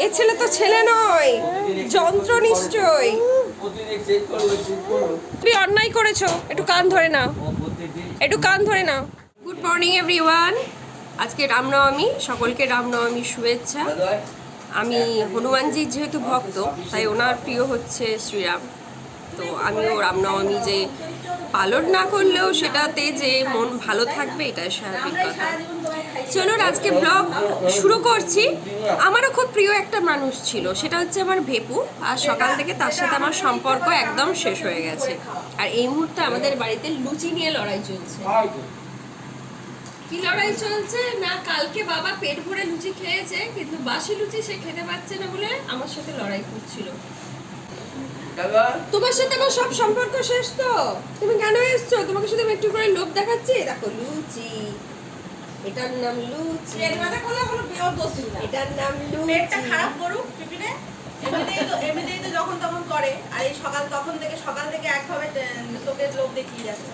এ ছেলে তো ছেলে নয়, যন্ত্র নিশ্চয়। তুমি অন্যায় করেছো, একটু কান ধরে নাও, একটু কান ধরে নাও। গুড মর্নিং এভরিওয়ান, আজকে রামনবমী, সকলকে রামনবমীর শুভেচ্ছা। আমি হনুমানজির যেহেতু ভক্ত, তাই ওনার প্রিয় হচ্ছে শ্রীরাম। তো আমিও রামনবমী যে পালন না করলেও সেটাতে যে মন ভালো থাকবে, এটাই স্বাভাবিক কথা। চলুন আজকে ব্লগ শুরু করছি। আমারও খুব প্রিয় একটা মানুষ ছিল, সেটা হচ্ছে আমার ভেপু। আর সকাল থেকে তার সাথে আমার সম্পর্ক একদম শেষ হয়ে গেছে। আর এই মুহূর্তে আমাদের বাড়িতে লুচি নিয়ে লড়াই চলছে। কি লড়াই চলছে না, কালকে বাবা পেট ভরে লুচি খেয়েছে, কিন্তু বাসি লুচি সে খেতে পারছে না বলে আমার সাথে লড়াই করছিল। তোমার সাথে আমার সব সম্পর্ক শেষ। তো তুমি কেন এসছো? তোমাকে শুধু একটু করে লোভ দেখাচ্ছি। দেখো লুচি, এটার নাম লুচি। এটার নাম লুচি। পেটটা খারাপ করুক টিফিনে, এমনিতেই তো যখন তখন করে। আর এই সকাল থেকে একভাবে তোকে লোভ দেখিয়ে যাচ্ছে।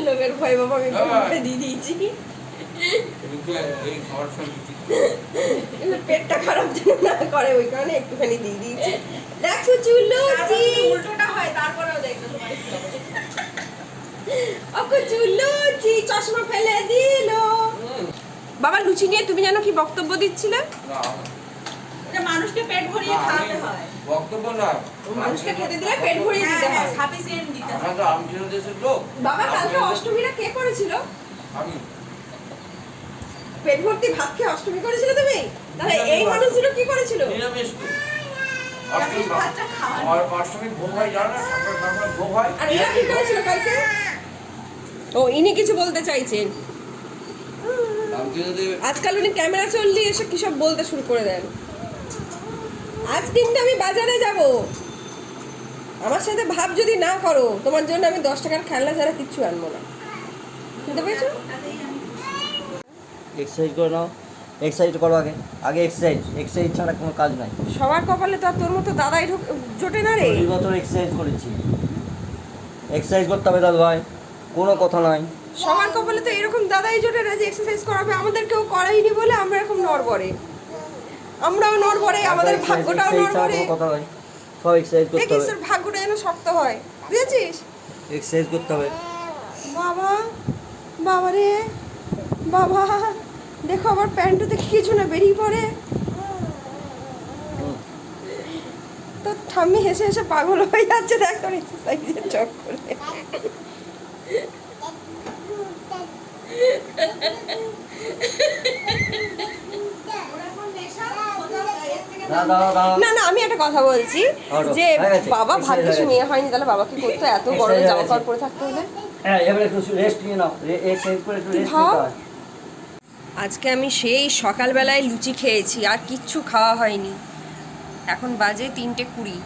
লোকের ভয় বাবা আমি পেটে দিয়ে দিয়েছি। পেটটা খারাপ যেন না করে, ওই কারণে একটুখানি দিয়ে দিয়েছি। দেখো চুলুচি উল্টোটা হয়, তারপরেও দেখবে ওকে চুলুচি চশমা ফেলে দিল। বাবা লুচি নিয়ে তুমি জানো কি বক্তব্য দিচ্ছিলে? মানুষকে পেট ভরিয়ে খাওয়াতে হয়। বক্তব্য না, মানুষকে খেতে দিলে পেট ভরিয়ে দিতে হয়, সাফিসিয়েন্ট দিতে হয়। আমরা তো আমচিরো দেশের লোক। বাবা কালকে অষ্টমীরা কে করেছিল? আমি পেট ভর্তি ভাত খেয়ে অষ্টমী করেছিল তুমি? তাহলে এই মানুষগুলো কি করেছিল? নিরামিষ তো। নিরামিষ ভাতটা খাওয়ানো। আর অষ্টমী ভোগ হয়, জানো না? ঠাকুর ভোগ হয়। আর এরা কি করেছিল কালকে? ও ইনি কিছু বলতে চাইছেন। আমচিরো দেবে। আজকাল উনি ক্যামেরা চললে এসে কি সব বলতে শুরু করে দেন। আজ কিন্তু আমি বাজারে যাব, আমার সাথে ভাব যদি না করো তোমার জন্য আমি 10 টাকার খেলনা ছাড়া কিচ্ছু আনবো না। শুনতে পেয়েছো? এক্সারসাইজ করে নাও, এক্সারসাইজ করো আগে আগে এক্সারসাইজ ছাড়া কোনো কাজ নাই। সবার কপালে তো আর তোর মতো দাদাই জোটে না রে। 20 বছর এক্সারসাইজ করেছি, এক্সারসাইজ করতে হবে দাদু ভাই, কোনো কথা নাই। সবার কপালে তো এরকম দাদাই জোটে না যে এক্সারসাইজ করাবে। আমাদের কেউ করাইনি বলে আমরা এরকম নড়বড়ে, আমরাও নড়বড়ে, আমাদের ভাগ্যটাও নড়বড়ে। কথা নাই, সব এক্সারসাইজ করতে দেখিস হবে, তোর ভাগ্যটা যেন শক্ত হয়, বুঝেছিস? এক্সারসাইজ করতে হবে। বাবা বাবা রে বাবা, দেখো আমার প্যান্টটা দেখে কিছু না বেরিয়ে পড়ে। তো ঠাম্মি হেসে হেসে পাগল হয়ে যাচ্ছে, দেখ তোর এক্সারসাইজের চক্করে। না না, আমি একটা কথা বলছি যে বাবা ভাগ্যিস মেয়ে হয়নি, তাহলে বাবা কি করতো এত গরমে জামা কাপড় পরে থাকতে হলে? হ্যাঁ, এবার একটু রেস্ট নিয়ে নাও, এক্সারসাইজ করে একটু রেস্ট নিতে হয়। আজকে আমি সেই সকালবেলায় লুচি খেয়েছি, আর কিচ্ছু খাওয়া হয়নি। এখন বাজে 3:20।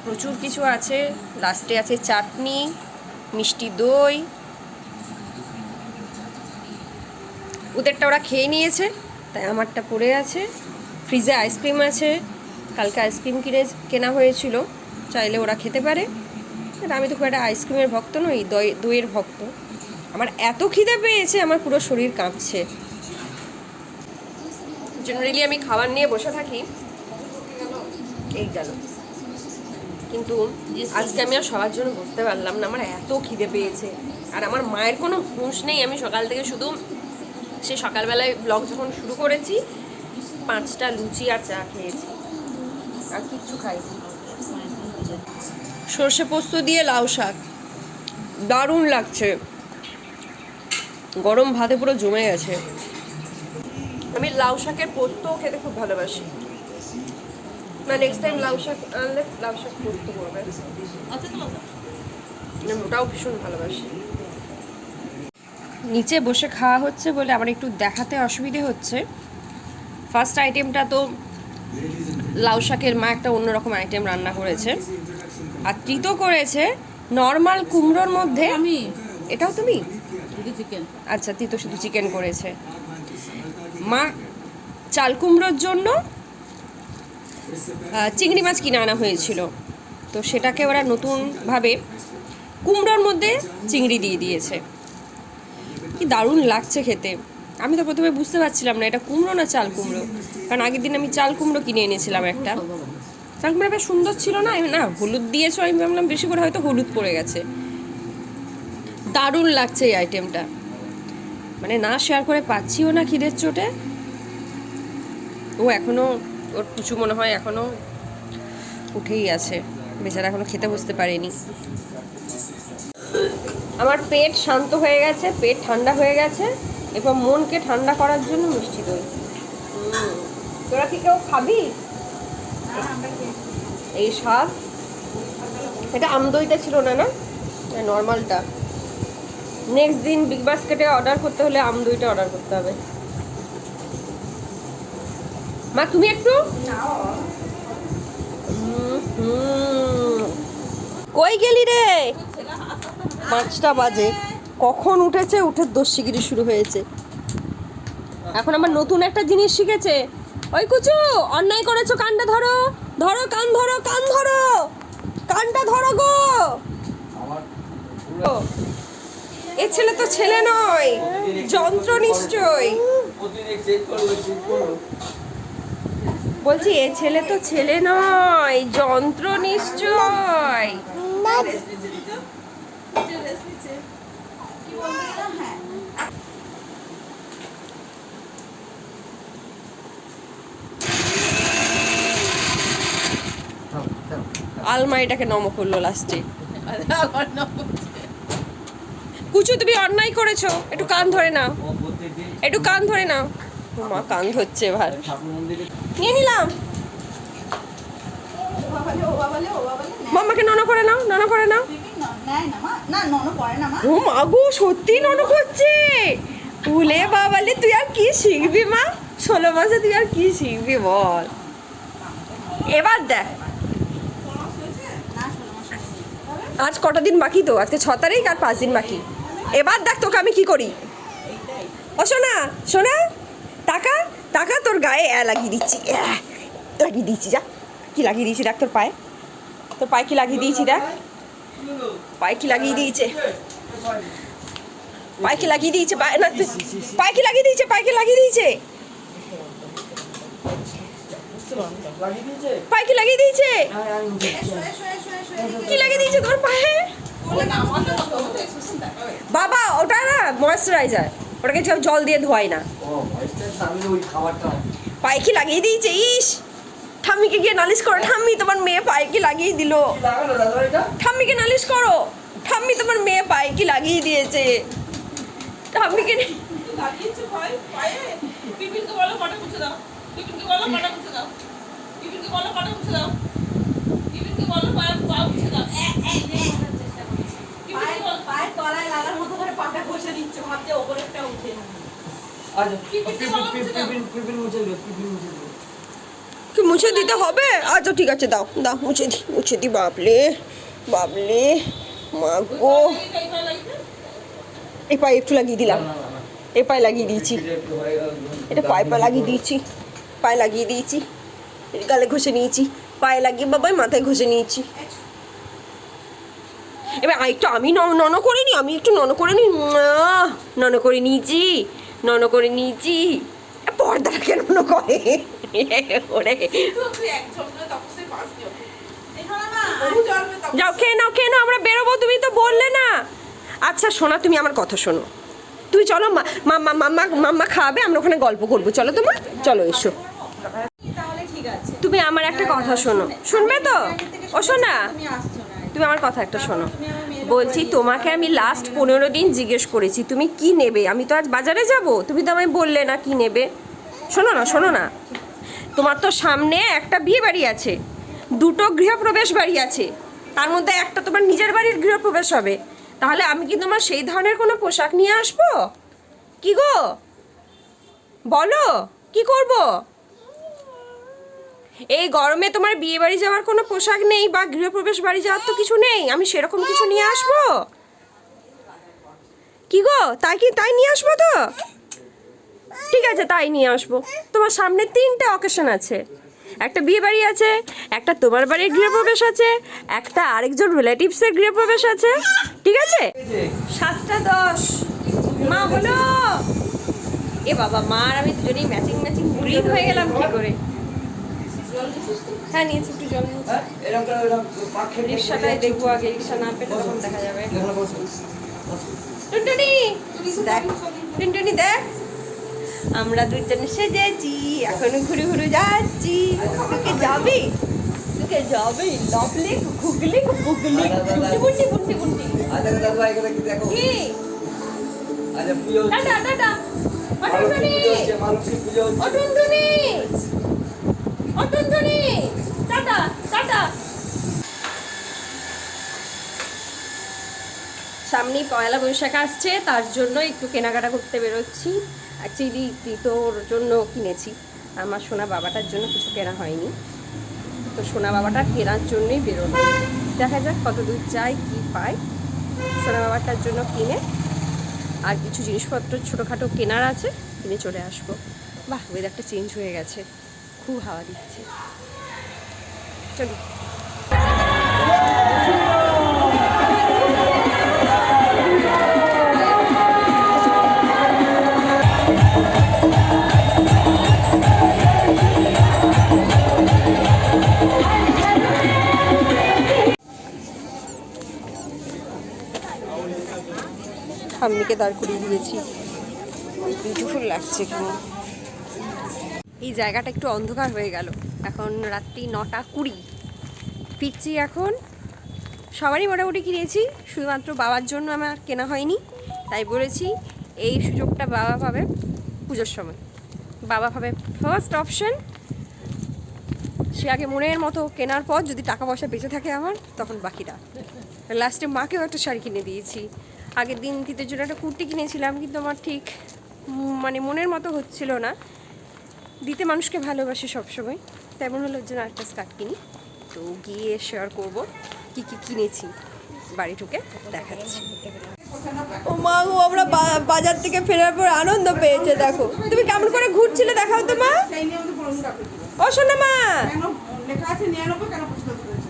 প্রচুর কিছু আছে, লাস্টে আছে চাটনি, মিষ্টি দই। ওদেরটা ওরা খেয়ে নিয়েছে, তাই আমারটা পড়ে আছে। ফ্রিজে আইসক্রিম আছে, কালকে আইসক্রিম কেনা হয়েছিল, চাইলে ওরা খেতে পারে। আমি তো খুব একটা আইসক্রিমের ভক্ত নই, দইয়ের ভক্ত। আমার এত খিদে পেয়েছে, আমার পুরো শরীর কাঁপছে। জেনারেলি আমি খাবার নিয়ে বসে থাকি, এই গেল, কিন্তু আজকে আমি আর সবার জন্য বসতে পারলাম না, আমার এত খিদে পেয়েছে। আর আমার মায়ের কোনো হুঁশ নেই, আমি সকাল থেকে শুধু সে সকালবেলায় ব্লগ যখন শুরু করেছি 5টা লুচি আর চা খেয়েছি, আর কিচ্ছু খাইনি। সর্ষে পোস্ত দিয়ে লাউ শাক দারুণ লাগছে, গরম ভাতে পুরো জমে গেছে। আমি লাউ শাকের পোস্তও খেতে খুব ভালোবাসি, না নেক্সট টাইম লাউ শাক আনলে লাউ শাক পোস্ত করবে। ওটাও ভীষণ ভালোবাসি। নিচে বসে খাওয়া হচ্ছে বলে আমার একটু দেখাতে অসুবিধে হচ্ছে। ফার্স্ট আইটেমটা তো লাউ শাকের মা একটা অন্যরকম আইটেম রান্না করেছে, আর তৃতো করেছে নর্মাল কুমড়োর মধ্যে। আমি এটাও তুমি? চিকেন। আচ্ছা, তৃতো শুধু চিকেন করেছে। মা চাল কুমড়োর জন্য চিংড়ি মাছ কিনে আনা হয়েছিল, তো সেটাকে ওরা নতুনভাবে কুমড়োর মধ্যে চিংড়ি দিয়ে দিয়েছে। কি দারুণ লাগছে খেতে। আমি তো প্রথমে বুঝতে পারছিলাম না এটা কুমড়ো না চাল কুমড়ো, কারণ আগের দিন আমি চাল কুমড়ো কিনে এনেছিলাম একটা। চাল কুমড়ো বেশ সুন্দর ছিল না, আমি না হলুদ দিয়েছো, আমি ভাবলাম বেশি করে হয়তো হলুদ পড়ে গেছে। দারুণ লাগছে এই আইটেমটা, মানে না শেয়ার করে পাচ্ছিও না খিদের চোটে। ও এখনো, ওর কুচু মনে হয় এখনো উঠেই আছে, বেচারা এখনো খেতে বসতে পারেনি। আমার পেট শান্ত হয়ে গেছে, পেট ঠান্ডা হয়ে গেছে, এবার মনকে ঠান্ডা করার জন্য মিষ্টি দই। তোরা কি কেউ খাবি এই স্বাদ? এটা আমদইটা ছিল না, না নর্মালটা। নেক্সট দিন বিগ বাস্কেটে অর্ডার করতে হলে আমদইটা অর্ডার করতে হবে। মা তুমি একটু কই গেলি রে? 5টা বাজে, কখন উঠেছে, উঠে দস্যিগিরি শুরু হয়েছে। এখন আমার নতুন একটা জিনিস শিখেছে। ওই কুচু, অন্যায় করেছো, কানটা ধরো, ধরো কান ধরো, কান ধরো, কানটা ধরো গো। এ ছেলে তো ছেলে নয়, যন্ত্র নিশ্চয়। বলছি এ ছেলে তো ছেলে নয়, যন্ত্র নিশ্চয়। আলমারিটাকে নম করলো লাস্টে। কুচু তুমি অন্যায় করেছো, একটু কান ধরে নাও, একটু কান ধরে নাও। ও মা, কান ধরছে এবার। নিয়ে নিলাম। মাম্মাকে নন করে নাও, নন করে নাও। ও মা গো, সত্যি নন করছে। উলে বাবালে, তুই আর কি শিখবি মা? 16 মাসে তুই আর কি শিখবি বল? এবার দেখ, আজ কটা দিন বাকি তো, আজকে 6 তারিখ আর 5 দিন বাকি। এবার দেখ তোকে আমি কি করি। ও সোনা, সোনা, টাকা টাকা, তোর গায়ে লাগিয়ে দিচ্ছি, লাগিয়ে দিচ্ছি। যা, কি লাগিয়ে দিয়েছি দেখ তোর পায়ে, তোর পায়ে কি লাগিয়ে দিয়েছি দেখ, পায়ে কি লাগিয়ে দিয়েছে, পায়ে কি লাগিয়ে দিয়েছে, পায়ে কি লাগিয়ে দিয়েছে, পায়ে কি লাগিয়ে দিয়েছে, পায়ে কি লাগিয়ে দিয়েছে, কি লাগিয়ে দিয়েছে তোর পায়ে? বাবা ওটা না ময়েশ্চারাইজার, ওটাকে জল দিয়ে ধোয় না। পায়ে কি লাগিয়ে দিয়েছে? ইস, ঠাম্মিকে গিয়ে নালিশ করো, ঠাম্মি তোমার মেয়ে পায়ে কি লাগিয়ে দিল। ঠাম্মিকে নালিশ করো, ঠাম্মি তোমার মেয়ে পায়ে কি লাগিয়ে দিয়েছে। ঠাম্মিকে কি মুছে দিতে হবে? আচ্ছা ঠিক আছে, দাও দাও, মুছে দি, মুছে দি। বাবলে বাবলে, মা গো। এই পায়ে একটু লাগিয়ে দিলাম, এই পায়ে লাগিয়ে দিয়েছি, এটা পায়ে লাগিয়ে দিয়েছি, পায়ে লাগিয়ে দিয়েছি, গালে ঘষে নিয়েছি, পায়ে লাগিয়ে বাবাই মাথায় ঘষে নিয়েছি। এবার একটু আমি নন করে নি, আমি একটু নন করে নি, নন করে নিয়েছি, নন করে নিয়েছি। পর্দাটা কেন করে ওরে? যাও খেয়ে নাও, খেয়ে নাও, আমরা বেরোবো, তুমি তো বললে না। আচ্ছা শোনা, তুমি আমার কথা শোনো, তুই চলো, মাম্মা মাম্মা মাম্মা খাবে, আমরা ওখানে গল্প করবো, চলো তোমার, চলো এসো। তুমি আমার একটা কথা শোনো, শুনবে তো? ও শোনা, তুমি আমার কথা একটা শোনো। বলছি তোমাকে আমি লাস্ট 15 দিন জিজ্ঞেস করেছি তুমি কি নেবে, আমি তো আজ বাজারে যাব, তুমি তো আমায় বললে না কি নেবে। শোনো না, শোনো না, তোমার তো সামনে একটা বিয়ে বাড়ি আছে, 2টো গৃহপ্রবেশ বাড়ি আছে, তার মধ্যে একটা তোমার নিজের বাড়ির গৃহপ্রবেশ হবে। তাহলে আমি কি তোমার সেই ধরনের কোনো পোশাক নিয়ে আসবো? কি গো বলো, কি করব? এই গরমে তোমার বিয়ে বাড়ি যাওয়ার কোনো পোশাক নেই, বা গৃহপ্রবেশ বাড়ি যাওয়ার তো কিছু নেই, আমি সেরকম কিছু নিয়ে আসবো? কি গো, তাই নিয়ে আসবো তো? ঠিক আছে, তাই নিয়ে আসবো। তোমার সামনে 3টা অকেশন আছে, একটা বিয়ে বাড়ি আছে, একটা তোমার বাড়ির গৃহপ্রবেশ আছে, একটা আরেকজন রিলেটিভসের গৃহপ্রবেশ আছে, ঠিক আছে? 7টা 10 মা বলো, এ বাবা, মা আর আমি দুজনেই ম্যাচিং ম্যাচিং গ্রিন হয়ে গেলাম কি করে? হ্যাঁ নিয়েছি, একটু জল নিয়েছি। হ্যাঁ এরকম করে এরকম পাক খেয়ে রিক্সাটাই দেখবো আগে, রিক্সা না পেলে তখন দেখা যাবে। টুনটুনি দেখ, টুনটুনি দেখ, আমরা দুজনে সেজেছি, এখন ঘুরে ঘুরে যাচ্ছি। তোকে যাবি, তোকে যাবি লপলি ঘুগলি বুগলি বুন্টি বুন্টি বুন্টি। আচ্ছা দাদু ভাই এখানে কি দেখো কি আচ্ছা পুজো হচ্ছে টাটা টাটা অটুনটুনি, মালতী পুজো হচ্ছে অটুনটুনি, অটুনটুনি, টাটা টাটা। সামনেই পয়লা বৈশাখ আসছে, তার জন্য একটু কেনাকাটা করতে বেরোচ্ছি। অ্যাকচুয়ালি তোর জন্য কিনেছি, আমার সোনা বাবাটার জন্য কিছু কেনা হয়নি, তো সোনা বাবাটা কেনার জন্যই বেরোনো। দেখা যাক কত দূর যাই, কী পাই। সোনা বাবাটার জন্য কিনে আর কিছু জিনিসপত্র ছোটোখাটো কেনার আছে, কিনে চলে আসবো। বাহ, ওয়েদারটা চেঞ্জ হয়ে গেছে, খুব হাওয়া দিচ্ছে। চলি। ঠাম্মিকে দাঁড় করিয়ে দিয়েছি, বিউটিফুল লাগছে এখানে। এই জায়গাটা একটু অন্ধকার হয়ে গেল, এখন রাত্রি 9:20। ফিরছি এখন। সবারই মোটামুটি কিনেছি, শুধুমাত্র বাবার জন্য আমার কেনা হয়নি, তাই বলেছি এই সুযোগটা বাবা পাবে পুজোর সময়। বাবা পাবে ফার্স্ট অপশন, সে আগে মনের মতো কেনার পর যদি টাকা পয়সা বেঁচে থাকে আমার, তখন বাকিটা। লাস্টে মাকেও একটা শাড়ি কিনে দিয়েছি। আগের দিন তিতের জন্য একটা কুর্তি কিনেছিলাম, কিন্তু আমার ঠিক মানে মনের মতো হচ্ছিল না। দিতে মানুষকে ভালোবাসি সবসময়, তেমন হলো ওর জন্য একটা স্কার্ট কিনি। তো গিয়ে শেয়ার করবো কী কী কিনেছি, বাড়ি ঢুকে দেখাচ্ছি। ও মা গো, আমরা বাজার থেকে ফেরার পর আনন্দ পেয়েছে। দেখো তুমি কেমন করে ঘুরছিলে, দেখাও তো মা। সেই নিয়ে আমাদের পড়ানো রাখবে। ও শোনা মা, কেন লেখা আছে 99 কেন প্রশ্ন করেছে?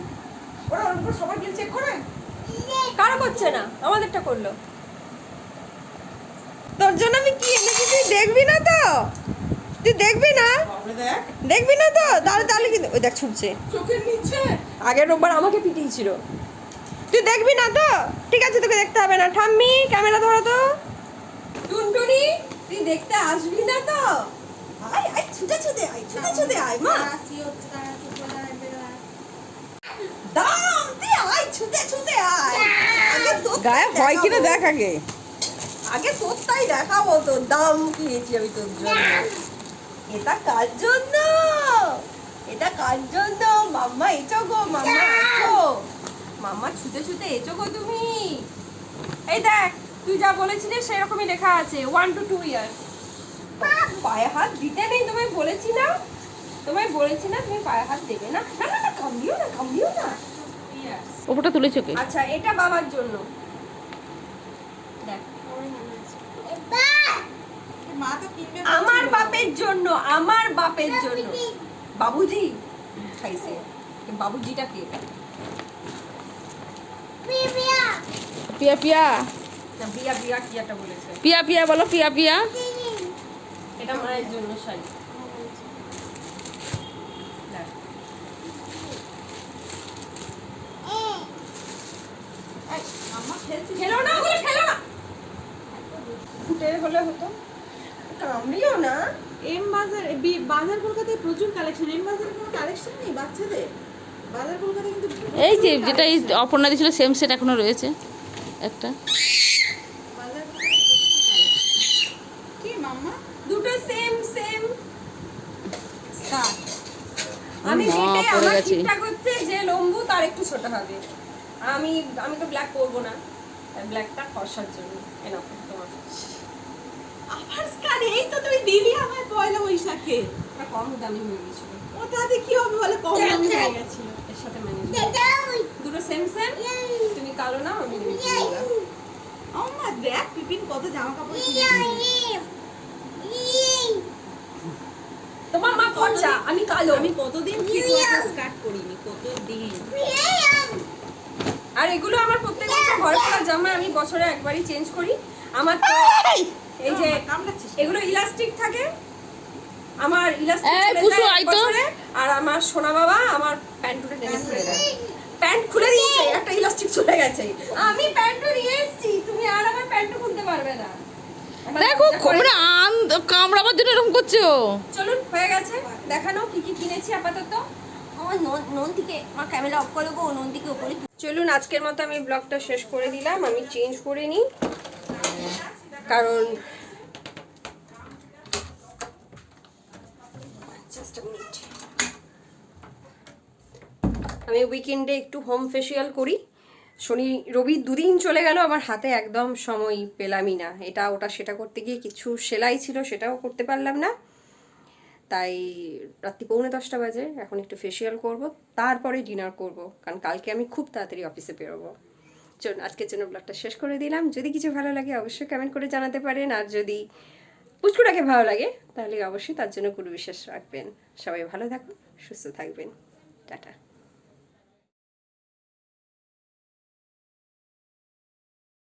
ওরা ওর উপর সবার বিল চেক করে? কারো করছে না, আমাদেরটা করলো। তোর জন্য আমি কি এনেছি তুই দেখবি না তো? তুই দেখবি না? বাবা দেখ, দেখবি না তো? তাহলে তাহলে কিন্তু ওই দেখ ছুটছে। চোখের নিচে। আগের রোববার আমাকে পিটিয়েছিল। তুই দেখবি না তো? ঠিক আছে, তোকে দেখতে হবে না। ঠাম্মি ক্যামেরা ধরো তো। টুনটুনি তুই দেখতে আসবি না তো? আয় আয়, ছুটে ছুটে আয়, ছুটে ছুটে আয় মা। দাম তুই আয়, ছুটে ছুটে আয়। আগে তোর গায়ে ভয় কিনা দেখ আগে। আগে তোরটাই দেখাবো, তোর দাম কিনেছি আমি তোর জন্য। এটা কার জন্য? এটা কার জন্য? মাম্মা এসো গো, মাম্মা এসো। মাম্মা ছুটে ছুটে এসো গো তুমি। এই দেখ, তুই যা বলেছিলি সেরকমই লেখা আছে 1 to 2 ইয়ার্স। পায়ে হাত দিতে নেই, তোমায় বলেছি না? তোমায় বলেছি না তুমি পায়ে হাত দেবে না? না না না, কামড়িও না, কামড়িও না। ওপরটা তুলেছো কে? আচ্ছা, এটা বাবার জন্য। দেখ, মা তো কিনবে আমার বাপের জন্য, আমার বাপের জন্য। বাবুজি খাইছে। বাবুজিটা কে? পিয়া পিয়া না, বিয়া বিয়া কি একটা বলেছে। পিয়া পিয়া বলো, পিয়া পিয়া। এটা মায়ের জন্য শাড়ি। দেখ। এই, আম্মা খেলছে। খেলো না ওগুলো, খেলো না। ফুটে হলে হতো, কামড়িও না। এম বাজার বাজার কলকাতায় প্রচুর কালেকশন। এম বাজারে কোনো কালেকশন নেই বাচ্চাদের? বাজার কলকাতায় কিন্তু এই যে যেটা এই অপর্ণা দিয়েছিল সেম সেট এখনো রয়েছে একটা। বাজার কলকাতায় প্রচুর কালেকশন। কি মাম্মা? দুটো সেম সেম স্কার্ট। আমি মা, যেটাই পড়ে আমার গেছে। ঠিকঠাক হচ্ছে, যে লম্বু তার একটু ছোট হবে। আমি তো ব্ল্যাক করবো না, ব্ল্যাকটা ফর্সার জন্য। এনাফ তোমার। আবার স্কার্ট এই তো তুমি দিলি আমার পয়লা বৈশাখে। এটা কম দামি হয়ে গেছিল, ও তাতে কি হবে বলে কম দামি হয়ে গেছিল। এর সাথে ম্যানেজ। দুটো সেম সেম, তুমি কালো নাও, আমি নেবি নীলা। আম্মা দেখ পিপিন কত জামা কাপড় কিনেছে। তোমার মা ফর্সা, আমি কালো। আমি কতদিন ফিট ওয়াটার স্কার্ট করিনি, কতদিন। আর এগুলো আমার প্রত্যেক বছর ঘরে পরা জামা, আমি বছরে একবারই চেঞ্জ করি। আমার তো এই যে কামড়াচ্ছিস। এগুলো ইলাস্টিক থাকে, আমার ইলাস্টিক এই, চলে পুষু, যায় আয় এক তো। বছরে, আর আমার সোনা বাবা আমার প্যান্টুটা টেনে খুলে দেয়। প্যান্ট খুলে দিয়েছে, একটা ইলাস্টিক চলে গেছে। আমি প্যান্টু নিয়ে এসেছি, তুমি আর আমার প্যান্টু খুলতে পারবে না। আমার দেখো দরজা করে- কোমরে কামড়াবার জন্য এরকম করছো। চলুন হয়ে গেছে দেখানো কি কি কিনেছি আপাতত। আমার নন্দিকে আমার ক্যামেরা অফ করে গো, নন্দিকে ওপরে। চলুন আজকের মতো আমি ব্লগটা শেষ করে দিলাম। আমি চেঞ্জ করে নিই, কারণ জাস্ট আ মিনিট, আমি উইকেন্ডে একটু হোম ফেসিয়াল করি। শনি রবি দুদিন চলে গেল, আমার হাতে একদম সময় পেলামই না। এটা ওটা সেটা করতে গিয়ে কিছু সেলাই ছিল, সেটাও করতে পারলাম না। তাই রাত্রি 9:45 বাজে, এখন একটু ফেসিয়াল করব, তারপরে ডিনার করব, কারণ কালকে আমি খুব তাড়াতাড়ি অফিসে বেরোবো। চলুন আজকের জন্য ব্লগটা শেষ করে দিলাম। যদি কিছু ভালো লাগে অবশ্যই কমেন্ট করে জানাতে পারেন, আর যদি পুচকুটাকে ভালো লাগে তাহলে অবশ্যই তার জন্য গুরু বিশ্বাস রাখবেন। সবাই ভালো থাকুন, সুস্থ থাকবেন, টাটা।